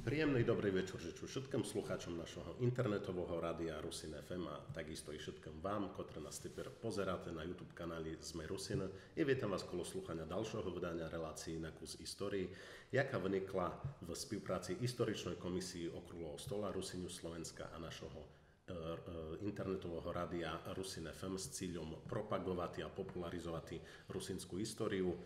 Príjemný dobrý večer žeču všetkým slucháčom našho internetového rádia Rusin FM a takisto i všetkým vám, ktoré nás teper pozeráte na YouTube kanáli Sme Rusin. I vítam vás kolo sluchania ďalšieho vydania relácií na kus histórii, jaká vnikla v spolupráci Historičnej komisii Okrúhleho stola Rusiniu Slovenska a našeho internetového rádia Rusin FM s cieľom propagovať a popularizovať rusinskú históriu.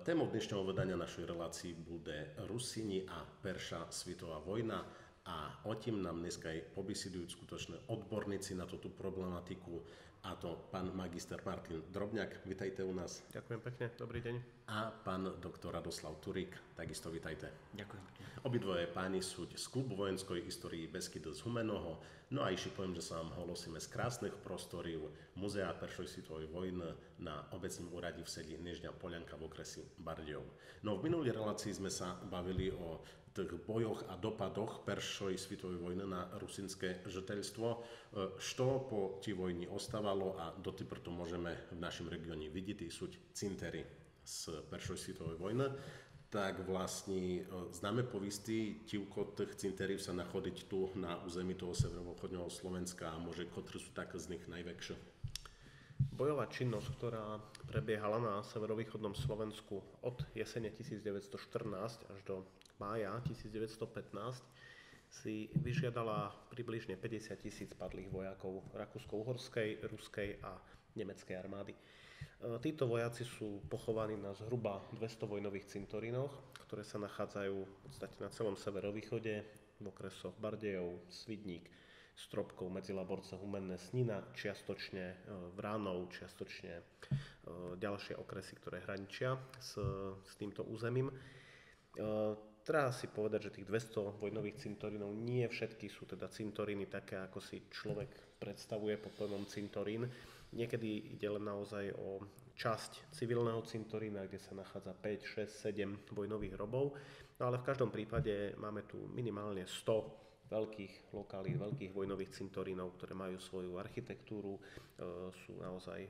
Témou dnešného vydania našej relácii bude Rusini a Perša svetová vojna a o tým nám dneska aj pobesidujú skutočné odborníci na túto problematiku, a to pán magister Martin Drobňák, vitajte u nás. Ďakujem pekne, dobrý deň. A pán doktor Radoslav Turík, takisto vitajte. Ďakujem pekne. Obidvoje páni sú z klubu vojenskej histórii Beskydy z Humenoho, no a ešte poviem, že sa vám holosíme z krásnych prostorív Muzea Peršej svetovej vojny na obecnom úrade v seli Nežňa Polianka v okresi Bardejov. No v minulej relácii sme sa bavili o tých bojoch a dopadoch Peršej svetovej vojny na rusinské žiteľstvo, što po tí vojni ostávalo a dotypr to môžeme v našom regióne vidieť, sú cintery z Peršej svetovej vojny. Tak vlastne známe povisty, tívko tých cinterív sa nachodiť tu na území toho severovýchodného Slovenska a môže, ktoré sú tak z nich najväčšie. Bojová činnosť, ktorá prebiehala na severovýchodnom Slovensku od jesene 1914 až do mája 1915, si vyžiadala približne 50 000 padlých vojakov rakúsko-uhorskej, ruskej a nemeckej armády. Títo vojaci sú pochovaní na zhruba 200 vojnových cintorínoch, ktoré sa nachádzajú v podstate na celom severovýchode, v okresoch Bardejov, Svidník, Stropkov, Medzilaborce, Humenné, Snina, čiastočne Vránov, čiastočne ďalšie okresy, ktoré hraničia s týmto územím. Treba si povedať, že tých 200 vojnových cintorínov nie všetky sú teda cintoríny také, ako si človek predstavuje pod pojmom cintorín. Niekedy ide len naozaj o časť civilného cintorína, kde sa nachádza 5, 6, 7 vojnových hrobov. No ale v každom prípade máme tu minimálne 100 veľkých lokálnych, veľkých vojnových cintorínov, ktoré majú svoju architektúru, sú naozaj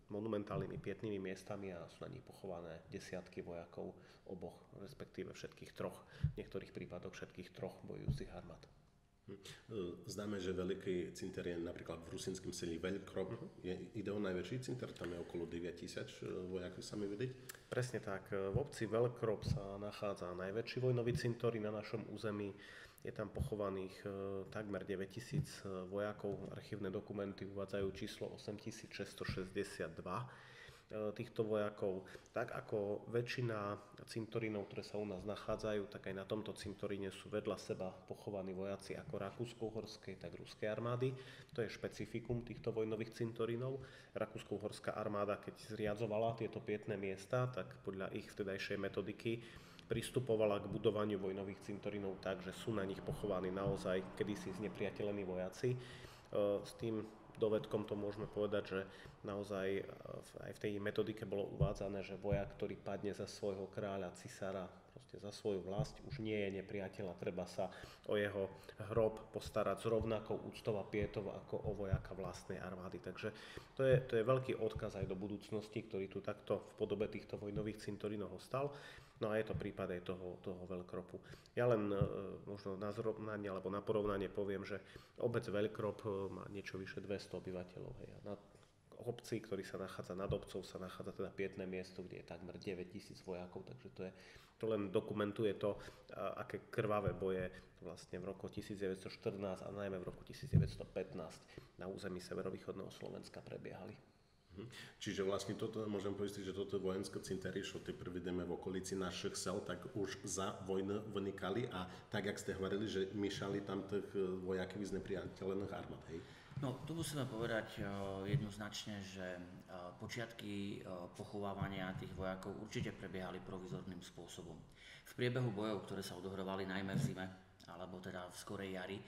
monumentálnymi pietnými miestami a sú na nich pochované desiatky vojakov oboch, respektíve všetkých troch, v niektorých prípadoch všetkých troch bojujúcich armád. Známe, že veľký cinter je napríklad v rusinskom seli Veľkrop. Ide o najväčší cinter, tam je okolo 9000 vojakov, sa mi vidieť? Presne tak. V obci Veľkrop sa nachádza najväčší vojnový cintorín na našom území. Je tam pochovaných takmer 9000 vojakov. Archívne dokumenty uvádzajú číslo 8662 týchto vojakov. Tak ako väčšina cintorínov, ktoré sa u nás nachádzajú, tak aj na tomto cintoríne sú vedľa seba pochovaní vojaci ako rakúsko-uhorskej, tak ruskej armády. To je špecifikum týchto vojnových cintorínov. Rakúsko-uhorská armáda, keď zriadzovala tieto pietné miesta, tak podľa ich vtedajšej metodiky pristupovala k budovaniu vojnových cintorínov tak, že sú na nich pochovaní naozaj kedysi znepriateľení vojaci. S tým dovedkom to môžeme povedať, že naozaj aj v tej metodike bolo uvádzané, že vojak, ktorý padne za svojho kráľa, cisára, proste za svoju vlast, už nie je nepriateľ a treba sa o jeho hrob postarať s rovnakou úctou a pietou ako o vojaka vlastnej armády. Takže to je veľký odkaz aj do budúcnosti, ktorý tu takto v podobe týchto vojnových cintorínov ostal. No a je to prípad aj toho Veľkropu. Ja len možno na zrovnanie alebo na porovnanie poviem, že obec Veľkrop má niečo vyše 200 obyvateľov. Hej. Na obci, ktorý sa nachádza nad obcov, sa nachádza teda pietné miesto, kde je takmer 9000 vojakov, takže to len dokumentuje to, aké krvavé boje vlastne v roku 1914 a najmä v roku 1915 na území severovýchodného Slovenska prebiehali. Čiže vlastne toto môžem povedať, že toto vojenské cintery, čo ty vidíme v okolici našich sel, tak už za vojny vynikali a tak, jak ste hovorili, že myšali tam tých vojakov z nepriateľených armád, hej? No, tu musíme povedať jednoznačne, že počiatky pochovávania tých vojakov určite prebiehali provizorným spôsobom. V priebehu bojov, ktoré sa odohrávali najmä v zime, alebo teda v skorej jari,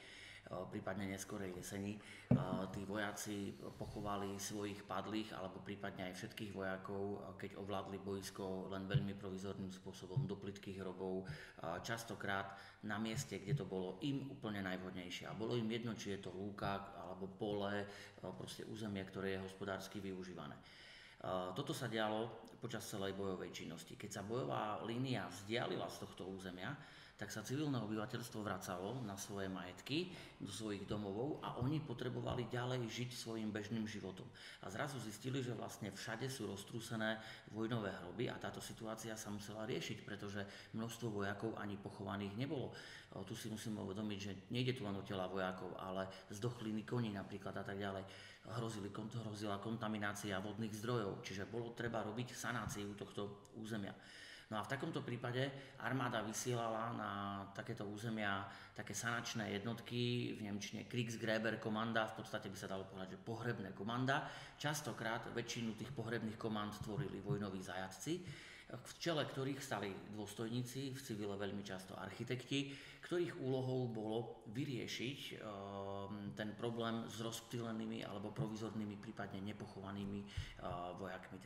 prípadne neskorej jeseni, tí vojaci pochovali svojich padlých alebo prípadne aj všetkých vojakov, keď ovládli boisko len veľmi provizorným spôsobom do plytkých hrobov, častokrát na mieste, kde to bolo im úplne najvhodnejšie. A bolo im jedno, či je to lúka alebo pole, proste územie, ktoré je hospodársky využívané. Toto sa dialo počas celej bojovej činnosti. Keď sa bojová línia vzdialila z tohto územia, tak sa civilné obyvateľstvo vracalo na svoje majetky, do svojich domovov a oni potrebovali ďalej žiť svojim bežným životom. A zrazu zistili, že vlastne všade sú roztrúsené vojnové hroby a táto situácia sa musela riešiť, pretože množstvo vojakov ani pochovaných nebolo. Tu si musíme uvedomiť, že nejde tu len o tela vojakov, ale zdochliny koní napríklad a tak ďalej. Hrozila kontaminácia vodných zdrojov, čiže bolo treba robiť sanáciu tohto územia. No a v takomto prípade armáda vysielala na takéto územia také sanačné jednotky, v nemčine Kriegsgräberkommanda, v podstate by sa dalo povedať, že pohrebné komanda. Častokrát väčšinu tých pohrebných komand tvorili vojnoví zajatci, v čele ktorých stali dôstojníci, v civile veľmi často architekti, ktorých úlohou bolo vyriešiť ten problém s rozptýlenými alebo provizornými, prípadne nepochovanými vojakmi.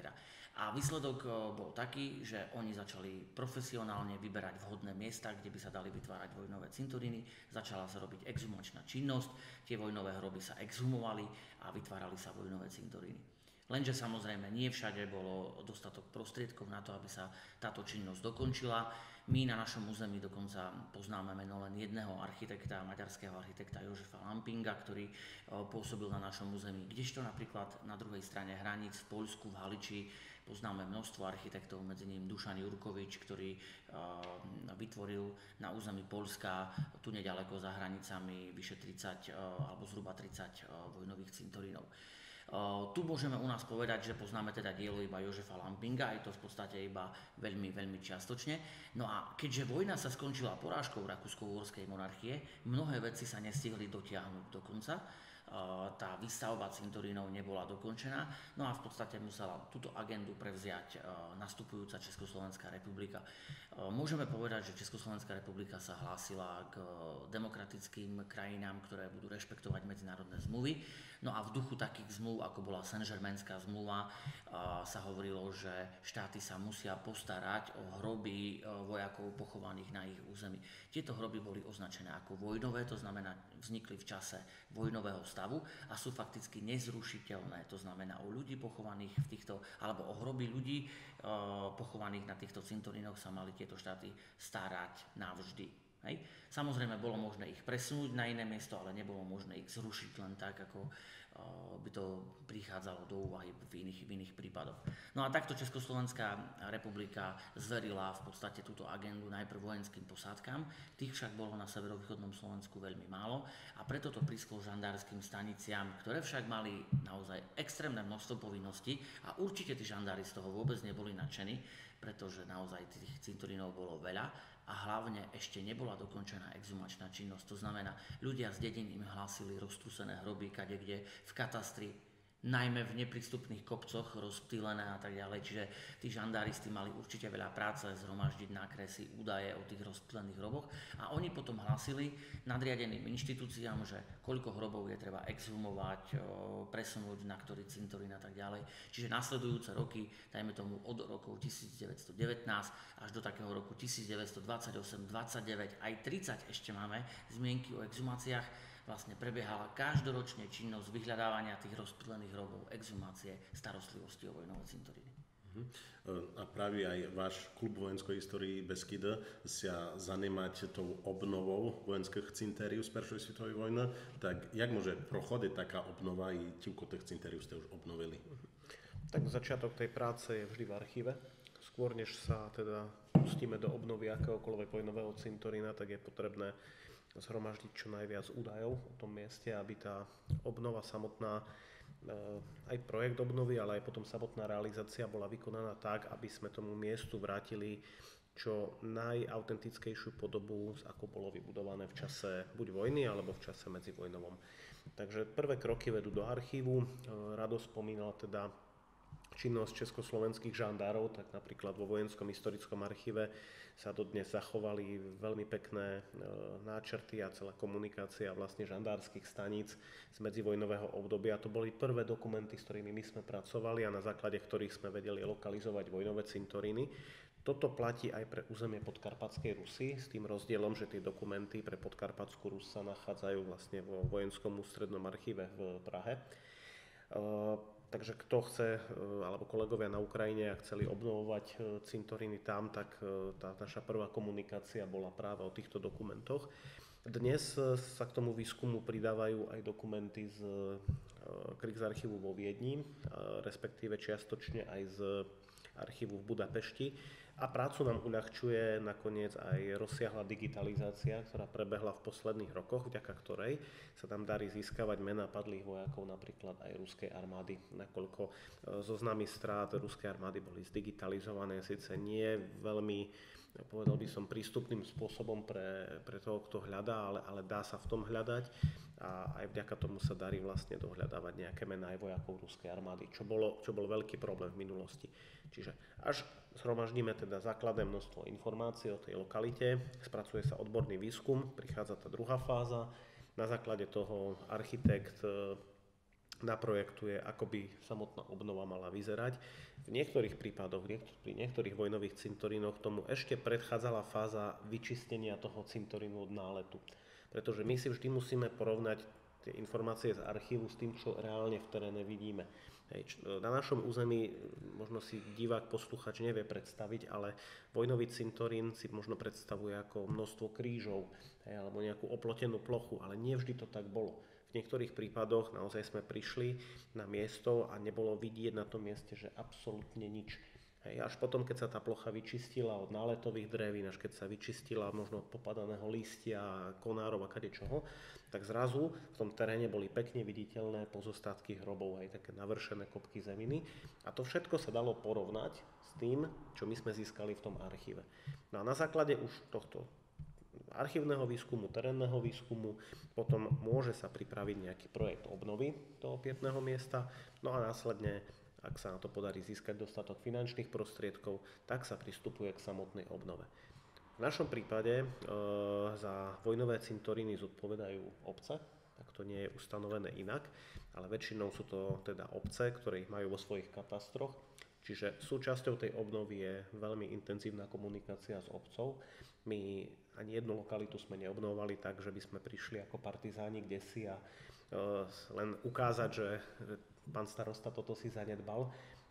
A výsledok bol taký, že oni začali profesionálne vyberať vhodné miesta, kde by sa dali vytvárať vojnové cintoríny, začala sa robiť exhumačná činnosť, tie vojnové hroby sa exhumovali a vytvárali sa vojnové cintoríny. Lenže samozrejme nie všade bolo dostatok prostriedkov na to, aby sa táto činnosť dokončila. My na našom území dokonca poznáme meno len jedného architekta, maďarského architekta Jožefa Lampinga, ktorý pôsobil na našom území. Kdežto napríklad na druhej strane hraníc v Poľsku, v Haliči, poznáme množstvo architektov, medzi ním Dušan Jurkovič, ktorý vytvoril na území Poľska, tu neďaleko za hranicami, vyše 30 alebo zhruba 30 vojnových cintorínov. Tu môžeme u nás povedať, že poznáme teda dielo iba Jožefa Lampinga, je to v podstate iba veľmi, veľmi čiastočne. No a keďže vojna sa skončila porážkou Rakúsko-Uhorskej monarchie, mnohé veci sa nestihli dotiahnuť do konca. Tá výstavba cintorínov nebola dokončená, no a v podstate musela túto agendu prevziať nastupujúca Československá republika. Môžeme povedať, že Československá republika sa hlásila k demokratickým krajinám, ktoré budú rešpektovať medzinárodné zmluvy. No a v duchu takých zmluv, ako bola Saint-Germainská zmluva, sa hovorilo, že štáty sa musia postarať o hroby vojakov pochovaných na ich území. Tieto hroby boli označené ako vojnové, to znamená, vznikli v čase vojnového stavu a sú fakticky nezrušiteľné. To znamená, o ľudí pochovaných v týchto, alebo o hroby ľudí pochovaných na týchto cintorínoch sa mali tieto štáty starať navždy. Hej. Samozrejme, bolo možné ich presunúť na iné miesto, ale nebolo možné ich zrušiť len tak, ako by to prichádzalo do úvahy v iných prípadoch. No a takto Československá republika zverila v podstate túto agendu najprv vojenským posádkam, tých však bolo na severovýchodnom Slovensku veľmi málo a preto to prišlo žandárskym staniciam, ktoré však mali naozaj extrémne množstvo povinností a určite tí žandári z toho vôbec neboli nadšení, pretože naozaj tých cintorínov bolo veľa a hlavne ešte nebola dokončená exhumačná činnosť. To znamená, ľudia z dedín im hlásili roztrúsené hroby kadekde v katastri, najmä v neprístupných kopcoch rozptýlené a tak ďalej. Čiže tí žandáristi mali určite veľa práce zhromaždiť nákresy, údaje o tých rozptýlených hroboch a oni potom hlásili nadriadeným inštitúciám, že koľko hrobov je treba exhumovať, presunúť na ktorý cintorín a tak ďalej. Čiže nasledujúce roky, dajme tomu od rokov 1919 až do takého roku 1928, 29, aj 30 ešte máme zmienky o exhumáciách, vlastne prebiehala každoročne činnosť vyhľadávania tých rozptýlených hrobov, exhumácie, starostlivosti o vojnové cintoríny. A práve aj váš klub vojenskej histórii Beskyd sa zanímať tou obnovou vojenských cintérií z Prvej svetovej vojny, tak jak môže prochodiť taká obnova i koľko tých cintérií ste už obnovili? Tak začiatok tej práce je vždy v archíve. Skôr než sa teda pustíme do obnovy akéhokoľvek vojnového cintorína, tak je potrebné zhromaždiť čo najviac údajov o tom mieste, aby tá obnova samotná, aj projekt obnovy, ale aj potom samotná realizácia bola vykonaná tak, aby sme tomu miestu vrátili čo najautentickejšiu podobu, ako bolo vybudované v čase buď vojny, alebo v čase medzivojnovom. Takže prvé kroky vedú do archívu. Rado spomínal teda činnosť československých žandárov, tak napríklad vo Vojenskom historickom archíve sa dodnes zachovali veľmi pekné náčrty a celá komunikácia vlastne žandárskych staníc z medzivojnového obdobia. To boli prvé dokumenty, s ktorými my sme pracovali a na základe ktorých sme vedeli lokalizovať vojnové cintoríny. Toto platí aj pre územie Podkarpatskej Rusy, s tým rozdielom, že tie dokumenty pre Podkarpatskú Rus sa nachádzajú vlastne vo Vojenskom ústrednom archíve v Prahe. Takže kto chce, alebo kolegovia na Ukrajine, ak chceli obnovovať cintoríny tam, tak tá naša prvá komunikácia bola práve o týchto dokumentoch. Dnes sa k tomu výskumu pridávajú aj dokumenty z Kriegsarchívu vo Viedni, respektíve čiastočne aj z archívu v Budapešti. A prácu nám uľahčuje nakoniec aj rozsiahla digitalizácia, ktorá prebehla v posledných rokoch, vďaka ktorej sa tam darí získavať mená padlých vojakov napríklad aj ruskej armády, nakoľko zoznamy strát ruskej armády boli zdigitalizované, síce nie veľmi, povedal by som, prístupným spôsobom pre toho, kto hľadá, ale dá sa v tom hľadať a aj vďaka tomu sa darí vlastne dohľadávať nejaké mená aj vojakov ruskej armády, čo bol veľký problém v minulosti. Čiže až zhromaždíme teda základné množstvo informácií o tej lokalite, spracuje sa odborný výskum, prichádza tá druhá fáza, na základe toho architekt naprojektuje, ako by samotná obnova mala vyzerať. V niektorých prípadoch, pri niektorých vojnových cintorínoch tomu ešte predchádzala fáza vyčistenia toho cintorínu od náletu. Pretože my si vždy musíme porovnať tie informácie z archívu s tým, čo reálne v teréne vidíme. Na našom území možno si divák, posluchač nevie predstaviť, ale vojnový cintorín si možno predstavuje ako množstvo krížov alebo nejakú oplotenú plochu, ale nie vždy to tak bolo. V niektorých prípadoch naozaj sme prišli na miesto a nebolo vidieť na tom mieste, že absolútne nič. Až potom, keď sa tá plocha vyčistila od náletových drevín, až keď sa vyčistila možno od popadaného lístia, konárov a kadečoho, tak zrazu v tom teréne boli pekne viditeľné pozostatky hrobov, aj také navršené kopky zeminy. A to všetko sa dalo porovnať s tým, čo my sme získali v tom archíve. No a na základe už tohto archívneho výskumu, terénneho výskumu, potom môže sa pripraviť nejaký projekt obnovy toho pietného miesta, no a následne, ak sa na to podarí získať dostatok finančných prostriedkov, tak sa pristupuje k samotnej obnove. V našom prípade za vojnové cintoríny zodpovedajú obce, tak to nie je ustanovené inak, ale väčšinou sú to teda obce, ktoré ich majú vo svojich katastroch, čiže súčasťou tej obnovy je veľmi intenzívna komunikácia s obcov. My ani jednu lokalitu sme neobnovovali tak, že by sme prišli ako partizáni kdesi a len ukázať, že pán starosta toto si zanedbal.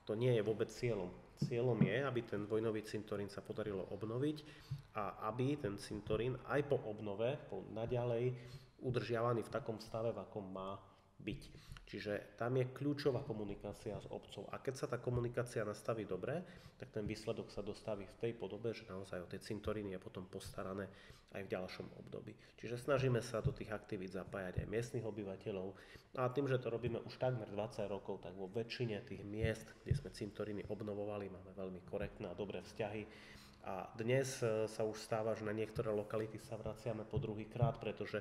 To nie je vôbec cieľom. Cieľom je, aby ten vojnový cintorín sa podarilo obnoviť a aby ten cintorín aj po obnove bol naďalej udržiavaný v takom stave, v akom má byť. Čiže tam je kľúčová komunikácia s obcov. A keď sa tá komunikácia nastaví dobre, tak ten výsledok sa dostaví v tej podobe, že naozaj o tie cintoríny je potom postarané aj v ďalšom období. Čiže snažíme sa do tých aktivít zapájať aj miestnych obyvateľov. A tým, že to robíme už takmer 20 rokov, tak vo väčšine tých miest, kde sme cintoríny obnovovali, máme veľmi korektné a dobré vzťahy. A dnes sa už stáva, že na niektoré lokality sa vraciame po druhý krát, pretože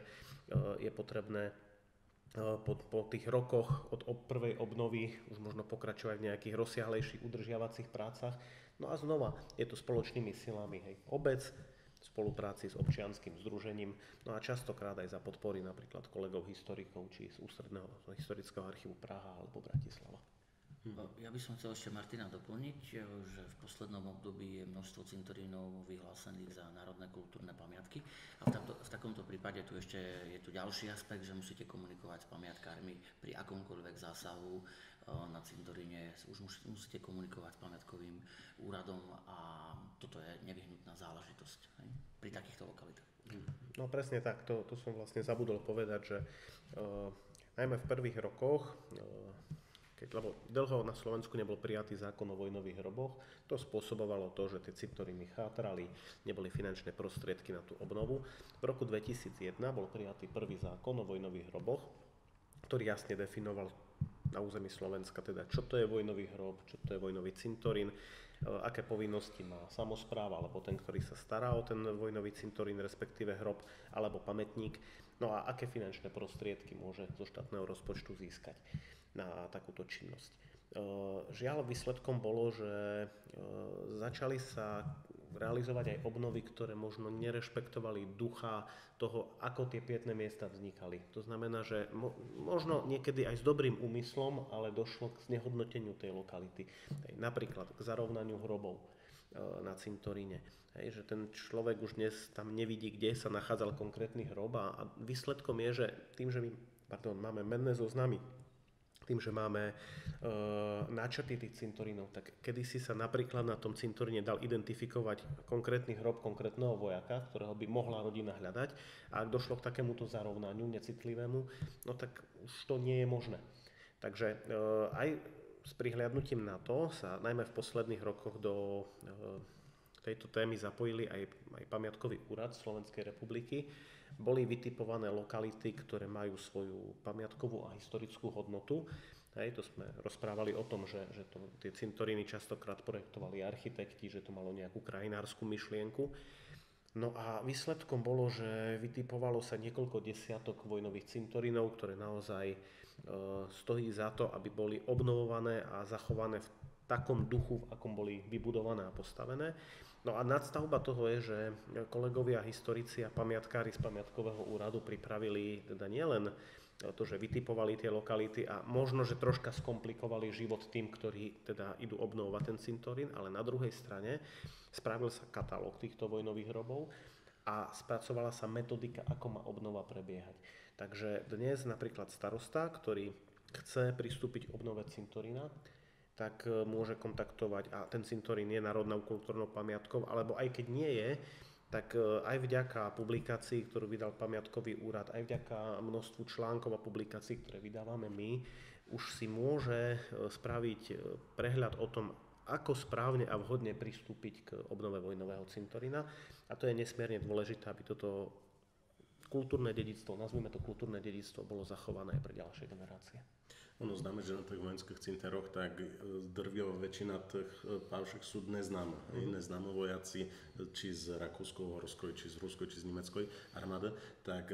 je potrebné po tých rokoch od prvej obnovy už možno pokračovať v nejakých rozsiahlejších udržiavacích prácach. No a znova je to spoločnými silami, obec v spolupráci s občianskym združením, no a častokrát aj za podpory napríklad kolegov historikov či z Ústredného historického archívu Praha alebo Bratislava. Ja by som chcel ešte Martina doplniť, že v poslednom období je množstvo cintorínov vyhlásených za národné kultúrne pamiatky a v takomto prípade je tu ďalší aspekt, že musíte komunikovať s pamiatkármi pri akomkoľvek zásahu na cintoríne, už musíte komunikovať s pamiatkovým úradom a toto je nevyhnutná záležitosť pri takýchto lokalitách. No presne tak, to som vlastne zabudol povedať, že najmä v prvých rokoch, lebo dlho na Slovensku nebol prijatý zákon o vojnových hroboch, to spôsobovalo to, že tie cintoríny chátrali, neboli finančné prostriedky na tú obnovu. V roku 2001 bol prijatý prvý zákon o vojnových hroboch, ktorý jasne definoval na území Slovenska, teda čo to je vojnový hrob, čo to je vojnový cintorín, aké povinnosti má samospráva, alebo ten, ktorý sa stará o ten vojnový cintorín, respektíve hrob, alebo pamätník, no a aké finančné prostriedky môže zo štátneho rozpočtu získať na takúto činnosť. Žiaľ, výsledkom bolo, že začali sa realizovať aj obnovy, ktoré možno nerešpektovali ducha toho, ako tie pietné miesta vznikali. To znamená, že možno niekedy aj s dobrým úmyslom, ale došlo k znehodnoteniu tej lokality. Napríklad k zarovnaniu hrobov na cintoríne. Že ten človek už dnes tam nevidí, kde sa nachádzal konkrétny hrob a výsledkom je, že tým, že my máme menné zoznamy tým, že máme náčrty tých cintorínov, tak kedysi sa napríklad na tom cintoríne dal identifikovať konkrétny hrob konkrétneho vojaka, ktorého by mohla rodina hľadať, a ak došlo k takémuto zarovnaniu necitlivému, no tak už to nie je možné. Takže aj s prihliadnutím na to sa najmä v posledných rokoch do tejto témy zapojili aj pamiatkový úrad Slovenskej republiky. Boli vytipované lokality, ktoré majú svoju pamiatkovú a historickú hodnotu. To sme rozprávali o tom, že tie cintoríny častokrát projektovali architekti, že to malo nejakú krajinárskú myšlienku. No a výsledkom bolo, že vytipovalo sa niekoľko desiatok vojnových cintorínov, ktoré naozaj stojí za to, aby boli obnovované a zachované v takom duchu, v akom boli vybudované a postavené. No a nadstavba toho je, že kolegovia historici a pamiatkári z pamiatkového úradu pripravili teda nielen to, že vytipovali tie lokality a možno, že troška skomplikovali život tým, ktorí teda idú obnovovať ten cintorín, ale na druhej strane spravil sa katalóg týchto vojnových hrobov a spracovala sa metodika, ako má obnova prebiehať. Takže dnes napríklad starosta, ktorý chce pristúpiť k obnove cintorína, tak môže kontaktovať, a ten cintorín je národnou kultúrnou pamiatkou, alebo aj keď nie je, tak aj vďaka publikácii, ktorú vydal pamiatkový úrad, aj vďaka množstvu článkov a publikácií, ktoré vydávame my, už si môže spraviť prehľad o tom, ako správne a vhodne pristúpiť k obnove vojnového cintorína. A to je nesmierne dôležité, aby toto kultúrne dedičstvo, nazvime to kultúrne dedičstvo, bolo zachované aj pre ďalšie generácie. Ono známe, že na tých vojenských cinteroch tak drvivá väčšina tých pavšek sú neznáme. Neznáme vojaci, či z Rakúsko-Uhorskej, či z Ruskej, či z Nemeckej armády, tak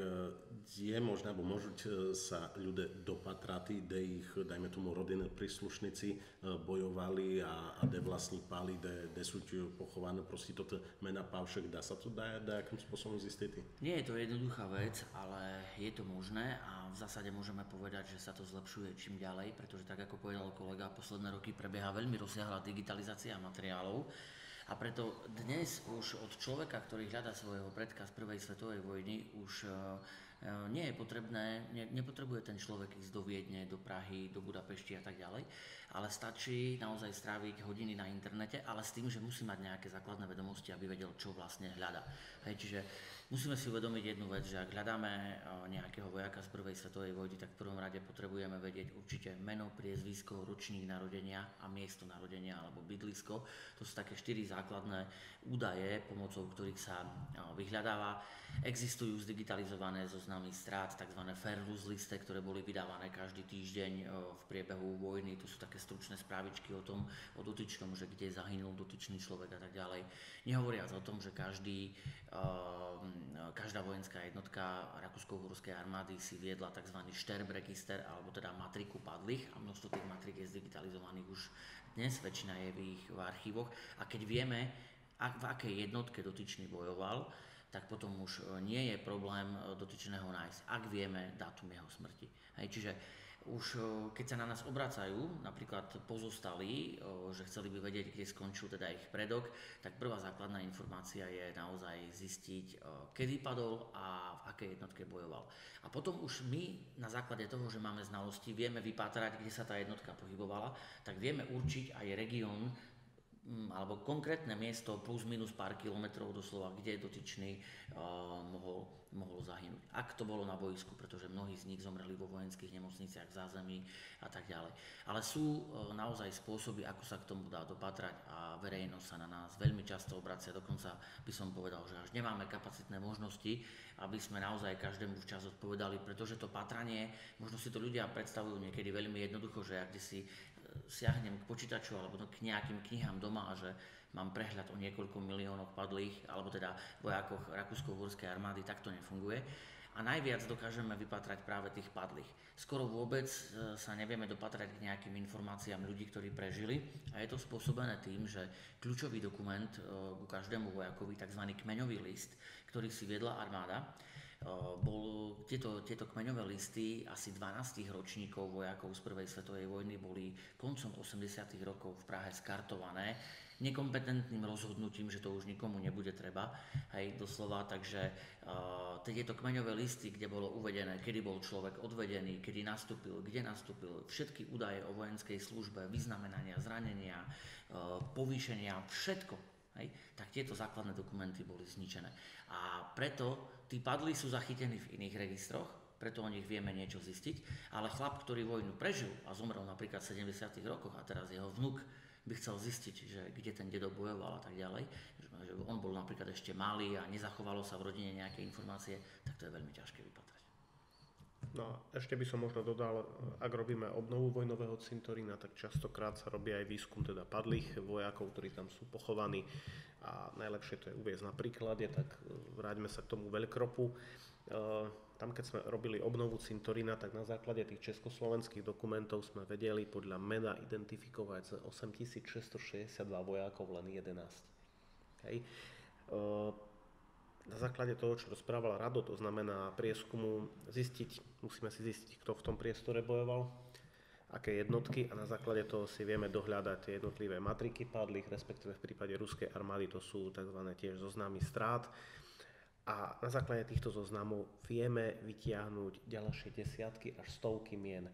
je možné, alebo môžu sa ľudia dopatrať, kde ich, dajme tomu, rodinní príslušníci bojovali a kde vlastní pali, kde sú pochované, proste toto mena pavšek, dá sa to nejakým spôsobom zistiť? Nie je to jednoduchá vec, ale je to možné a v zásade môžeme povedať, že sa to zlepšuje čím ďalej, pretože tak ako povedal kolega, posledné roky prebieha veľmi rozsiahla digitalizácia materiálov a preto dnes už od človeka, ktorý hľadá svojho predka z prvej svetovej vojny, už nie je potrebné, nepotrebuje ten človek ísť do Viedne, do Prahy, do Budapešti a tak ďalej, ale stačí naozaj stráviť hodiny na internete, ale s tým, že musí mať nejaké základné vedomosti, aby vedel, čo vlastne hľada. Čiže musíme si uvedomiť jednu vec, že ak hľadáme nejakého vojaka z prvej svetovej vojny, tak v prvom rade potrebujeme vedieť určite meno, priezvisko, ročník narodenia a miesto narodenia alebo bydlisko. To sú také 4 základné údaje, pomocou ktorých sa vyhľadáva. Existujú zdigitalizované zoznamy strát, tzv. Fairlose liste, ktoré boli vydávané každý týždeň v priebehu vojny. To sú také stručné správičky o tom, o dotyčnom, že kde zahynul dotyčný človek a tak ďalej. Nehovoriac o tom, že každá vojenská jednotka Rakúsko-Uhorskej armády si viedla tzv. Sterb-register, alebo teda matriku padlých a množstvo tých matrik je zdigitalizovaných už dnes, väčšina je v ich archívoch a keď vieme, v akej jednotke dotyčný bojoval, tak potom už nie je problém dotyčného nájsť, ak vieme dátum jeho smrti. Čiže už keď sa na nás obracajú, napríklad pozostalí, že chceli by vedieť, kde skončil teda ich predok, tak prvá základná informácia je naozaj zistiť, kedy padol a v akej jednotke bojoval. A potom už my na základe toho, že máme znalosti, vieme vypátrať, kde sa tá jednotka pohybovala, tak vieme určiť aj región alebo konkrétne miesto plus minus pár kilometrov doslova, kde dotyčný mohol zahynúť. Ak to bolo na boisku, pretože mnohí z nich zomreli vo vojenských nemocniciach v zázemí a tak ďalej. Ale sú naozaj spôsoby, ako sa k tomu dá dopatrať a verejnosť sa na nás veľmi často obracia. Dokonca by som povedal, že až nemáme kapacitné možnosti, aby sme naozaj každému včas odpovedali, pretože to patranie, možno si to ľudia predstavujú niekedy veľmi jednoducho, že ak si siahnem k počítaču alebo k nejakým knihám doma a že mám prehľad o niekoľko miliónoch padlých alebo teda vojakoch Rakúsko-Uhorskej armády, tak to nefunguje. A najviac dokážeme vypatrať práve tých padlých. Skoro vôbec sa nevieme dopatrať k nejakým informáciám ľudí, ktorí prežili a je to spôsobené tým, že kľúčový dokument ku každému vojakovi, tzv. Kmeňový list, ktorý si viedla armáda, Tieto kmeňové listy asi 12 ročníkov vojakov z prvej svetovej vojny boli koncom 80. rokov v Prahe skartované nekompetentným rozhodnutím, že to už nikomu nebude treba, hej, doslova, takže tieto kmeňové listy, kde bolo uvedené, kedy bol človek odvedený, kedy nastúpil, kde nastúpil, všetky údaje o vojenskej službe, vyznamenania, zranenia, povýšenia, všetko, hej, tak tieto základné dokumenty boli zničené. A preto tí padlí sú zachytení v iných registroch, preto o nich vieme niečo zistiť, ale chlap, ktorý vojnu prežil a zomrel napríklad v 70. rokoch a teraz jeho vnuk by chcel zistiť, že kde ten dedo bojoval a tak ďalej, že on bol napríklad ešte malý a nezachovalo sa v rodine nejaké informácie, tak to je veľmi ťažké vypatrať. No a ešte by som možno dodal, ak robíme obnovu vojnového cintorína, tak častokrát sa robí aj výskum teda padlých vojakov, ktorí tam sú pochovaní a najlepšie to je uviesť na príklade, tak vráťme sa k tomu veľkropu. Tam, keď sme robili obnovu cintorína, tak na základe tých československých dokumentov sme vedeli podľa mena identifikovať z 8662 vojakov len 11. Hej. Na základe toho, čo rozprávala Rado, to znamená prieskumu, musíme si zistiť, kto v tom priestore bojoval, aké jednotky a na základe toho si vieme dohľadať tie jednotlivé matriky padlých, respektíve v prípade ruskej armády to sú tzv. Tiež zoznamy strát. A na základe týchto zoznamov vieme vytiahnuť ďalšie desiatky až stovky mien.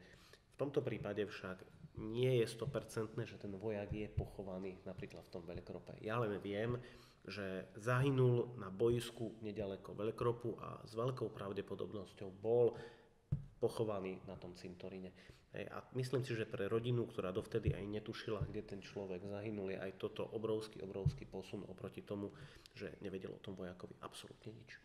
V tomto prípade však nie je 100%, že ten vojak je pochovaný napríklad v tom Veľkrope. Ja len viem, že zahynul na bojisku nedaleko Veľkropu a s veľkou pravdepodobnosťou bol pochovaný na tom cintoríne. A myslím si, že pre rodinu, ktorá dovtedy aj netušila, kde ten človek zahynul, je aj toto obrovský posun oproti tomu, že nevedel o tom vojakovi absolútne nič.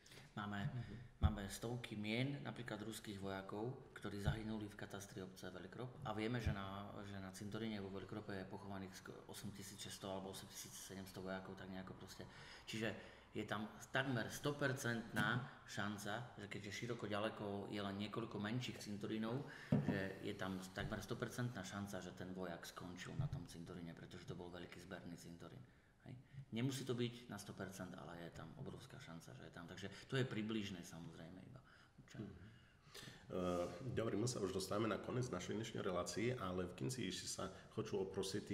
Máme stovky mien, napríklad ruských vojakov, ktorí zahynuli v katastri obce Veľkrop a vieme, že na cintoríne vo Veľkrope je pochovaných 8600 alebo 8700 vojakov, tak nejako proste. Čiže je tam takmer 100% šanca, že keďže široko ďaleko je len niekoľko menších cintorínov, že je tam takmer 100% šanca, že ten vojak skončil na tom cintoríne, pretože to bol veľký zberný cintorín. Hej. Nemusí to byť na 100%, ale je tam obrovská šanca, že je tam. Takže to je približné samozrejme iba. Dobre, my sa už dostávame na konec našej dnešnej relácie, ale v konci ešte sa chcú oprosiť,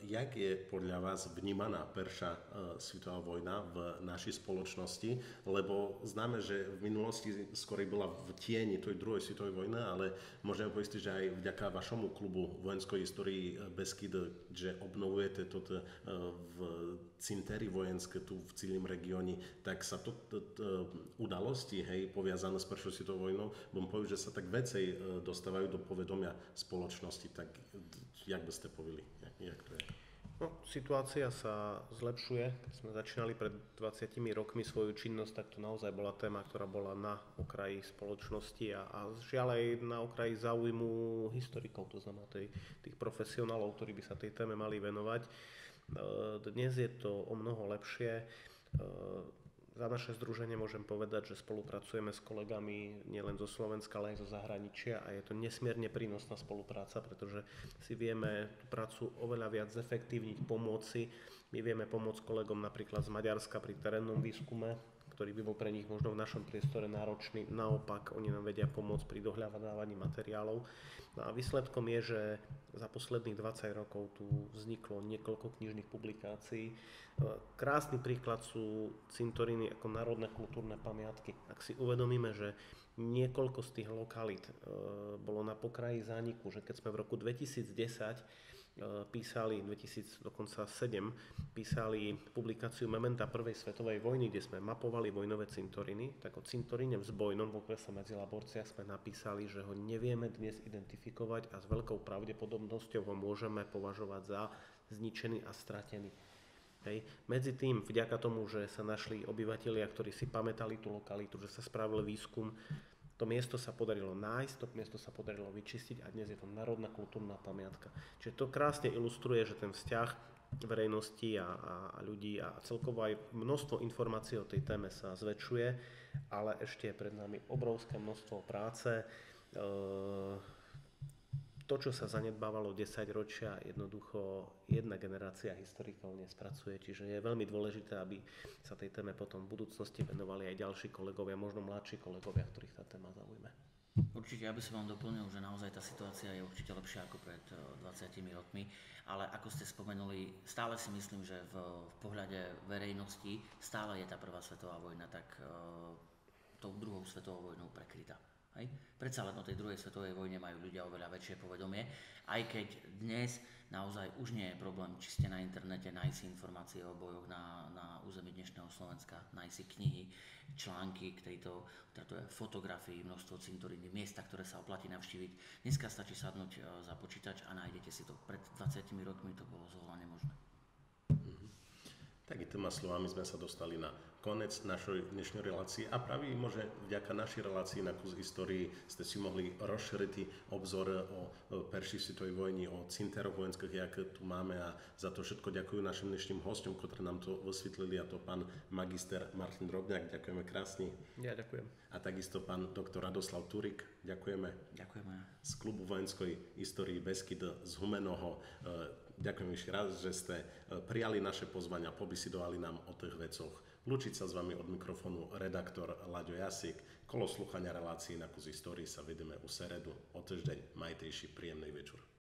jak je podľa vás vnímaná Perša svetová vojna v našej spoločnosti, lebo známe, že v minulosti skôr bola v tieni tej druhej svetovej vojny, ale môžeme povedať, že aj vďaka vašomu klubu vojenskej histórii Beskyd, že obnovujete toto v cintéri vojenské tu v celom regióne, tak sa to udalosti, hej, poviazané s Prvou svetovou vojnou, povedať, že sa tak vecej dostávajú do povedomia spoločnosti, tak jak by ste povedali, jak to je? No, situácia sa zlepšuje. Keď sme začínali pred 20 rokmi svoju činnosť, tak to naozaj bola téma, ktorá bola na okraji spoločnosti a žiaľ aj na okraji záujmu historikov, to znamená tých profesionálov, ktorí by sa tej téme mali venovať. Dnes je to o mnoho lepšie. Za naše združenie môžem povedať, že spolupracujeme s kolegami nielen zo Slovenska, ale aj zo zahraničia a je to nesmierne prínosná spolupráca, pretože si vieme tú prácu oveľa viac zefektívniť, pomôcť si. My vieme pomôcť kolegom napríklad z Maďarska pri terénnom výskume, ktorý by bol pre nich možno v našom priestore náročný. Naopak, oni nám vedia pomôcť pri dohľadávaní materiálov. No a výsledkom je, že za posledných 20 rokov tu vzniklo niekoľko knižných publikácií. Krásny príklad sú cintoríny ako národné kultúrne pamiatky. Ak si uvedomíme, že niekoľko z tých lokalít bolo na pokraji zániku, že keď sme v roku 2010 písali, 2007 písali publikáciu Mementa prvej svetovej vojny, kde sme mapovali vojnové cintoríny, tak o cintoríne v Zbojnom v okrese Medzilaborciach sme napísali, že ho nevieme dnes identifikovať a s veľkou pravdepodobnosťou ho môžeme považovať za zničený a stratený. Hej. Medzi tým, vďaka tomu, že sa našli obyvatelia, ktorí si pamätali tú lokalitu, že sa spravil výskum, to miesto sa podarilo nájsť, to miesto sa podarilo vyčistiť a dnes je to národná kultúrna pamiatka. Čiže to krásne ilustruje, že ten vzťah verejnosti a ľudí a celkovo aj množstvo informácií o tej téme sa zväčšuje, ale ešte je pred nami obrovské množstvo práce. to, čo sa zanedbávalo 10 ročia, jednoducho jedna generácia historikov nespracuje. Čiže je veľmi dôležité, aby sa tej téme potom v budúcnosti venovali aj ďalší kolegovia, možno mladší kolegovia, ktorých tá téma zaujme. Určite, ja by som vám doplnil, že naozaj tá situácia je určite lepšia ako pred 20 rokmi, ale ako ste spomenuli, stále si myslím, že v pohľade verejnosti stále je tá prvá svetová vojna tak tou druhou svetovou vojnou prekrytá. Hej. Predsa len o tej druhej svetovej vojne majú ľudia oveľa väčšie povedomie, aj keď dnes naozaj už nie je problém, či ste na internete, nájsť si informácie o bojoch na území dnešného Slovenska, nájsť si knihy, články k tejto fotografii, množstvo cintorín, miesta, ktoré sa oplatí navštíviť. Dneska stačí sadnúť za počítač a nájdete si to. Pred 20 rokmi to bolo zhola nemožné. Takýmito slovami sme sa dostali na konec našej dnešnej relácie a pravý môže vďaka našej relácii na kus histórii ste si mohli rozšíriť obzor o Prvej svetovej vojni, o cinteroch vojenských, jak tu máme, a za to všetko ďakujem našim dnešným hostom, ktorí nám to vysvetlili, a to pán magister Martin Drobňák, ďakujeme krásne. Ja ďakujem. A takisto pán doktor Radoslav Turik, ďakujeme. Ďakujeme. Z klubu vojenskej histórii Beskyd z Humenoho. Ďakujem ešte raz, že ste prijali naše pozvania, pobesedovali nám o tých vecoch. Lúčiť sa s vami od mikrofónu redaktor Láďo Jasík. Kolo slúchania relácií na kus histórii sa vidíme u seredu. O týždeň. Majte príjemný večer.